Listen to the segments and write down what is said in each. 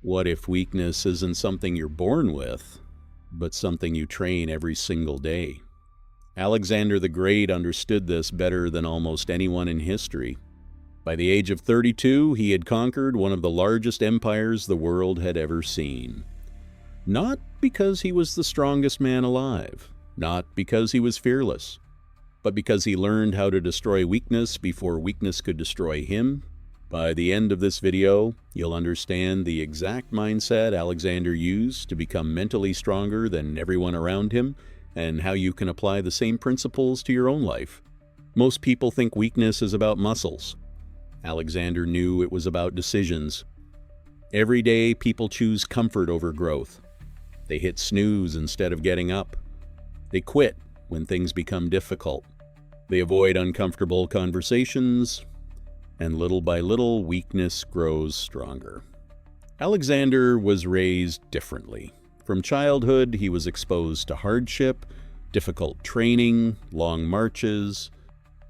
What if weakness isn't something you're born with, but something you train every single day? Alexander the Great understood this better than almost anyone in history. By the age of 32, he had conquered one of the largest empires the world had ever seen. Not because he was the strongest man alive, not because he was fearless, but because he learned how to destroy weakness before weakness could destroy him. By the end of this video, you'll understand the exact mindset Alexander used to become mentally stronger than everyone around him, and how you can apply the same principles to your own life. Most people think weakness is about muscles. Alexander knew it was about decisions. Every day, people choose comfort over growth. They hit snooze instead of getting up. They quit when things become difficult. They avoid uncomfortable conversations, and little by little, weakness grows stronger. Alexander was raised differently. From childhood, he was exposed to hardship, difficult training, long marches,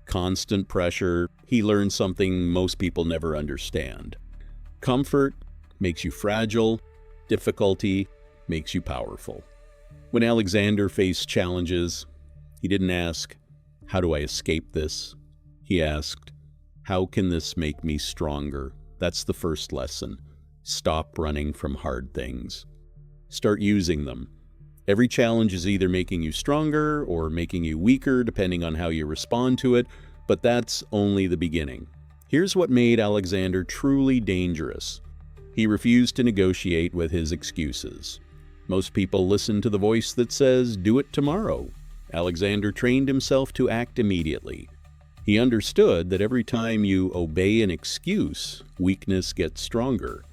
constant pressure. He learned something most people never understand. Comfort makes you fragile. Difficulty makes you powerful. When Alexander faced challenges, he didn't ask, "How do I escape this?" He asked, "How can this make me stronger?" That's the first lesson. Stop running from hard things. Start using them. Every challenge is either making you stronger or making you weaker, depending on how you respond to it, but that's only the beginning. Here's what made Alexander truly dangerous. He refused to negotiate with his excuses. Most people listen to the voice that says, "Do it tomorrow." Alexander trained himself to act immediately. He understood that every time you obey an excuse, weakness gets stronger.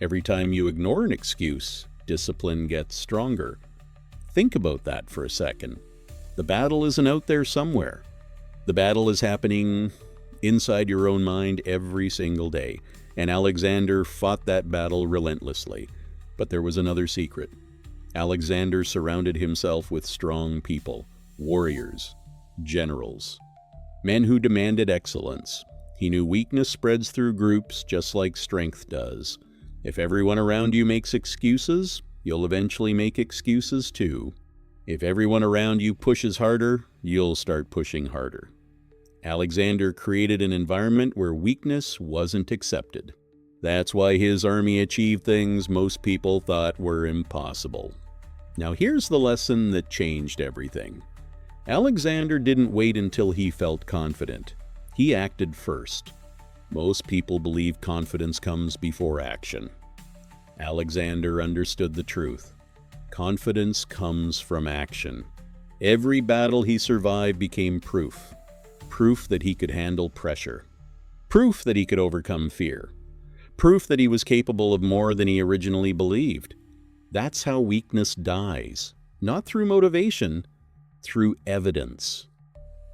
Every time you ignore an excuse, discipline gets stronger. Think about that for a second. The battle isn't out there somewhere. The battle is happening inside your own mind every single day. And Alexander fought that battle relentlessly. But there was another secret. Alexander surrounded himself with strong people, warriors, generals, men who demanded excellence. He knew weakness spreads through groups just like strength does. If everyone around you makes excuses, you'll eventually make excuses too. If everyone around you pushes harder, you'll start pushing harder. Alexander created an environment where weakness wasn't accepted. That's why his army achieved things most people thought were impossible. Now here's the lesson that changed everything. Alexander didn't wait until he felt confident. He acted first. Most people believe confidence comes before action. Alexander understood the truth. Confidence comes from action. Every battle he survived became proof. Proof that he could handle pressure. Proof that he could overcome fear. Proof that he was capable of more than he originally believed. That's how weakness dies. Not through motivation, through evidence.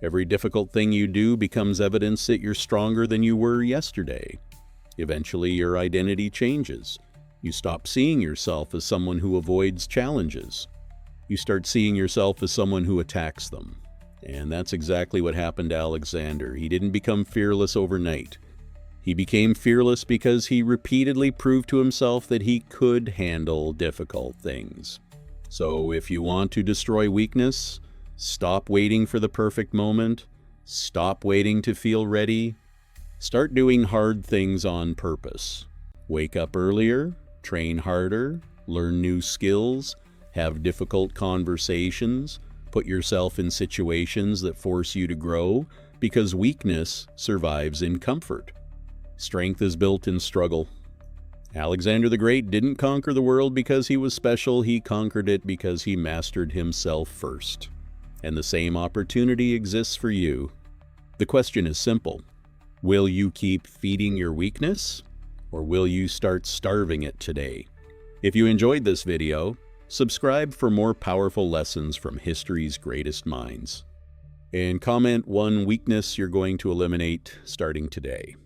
Every difficult thing you do becomes evidence that you're stronger than you were yesterday. Eventually, your identity changes. You stop seeing yourself as someone who avoids challenges. You start seeing yourself as someone who attacks them. And that's exactly what happened to Alexander. He didn't become fearless overnight. He became fearless because he repeatedly proved to himself that he could handle difficult things. So if you want to destroy weakness, stop waiting for the perfect moment. Stop waiting to feel ready. Start doing hard things on purpose. Wake up earlier, train harder, learn new skills, have difficult conversations, put yourself in situations that force you to grow, because weakness survives in comfort. Strength is built in struggle. Alexander the Great didn't conquer the world because he was special. He conquered it because he mastered himself first. And the same opportunity exists for you. The question is simple. Will you keep feeding your weakness, or will you start starving it today? If you enjoyed this video, subscribe for more powerful lessons from history's greatest minds. And comment one weakness you're going to eliminate starting today.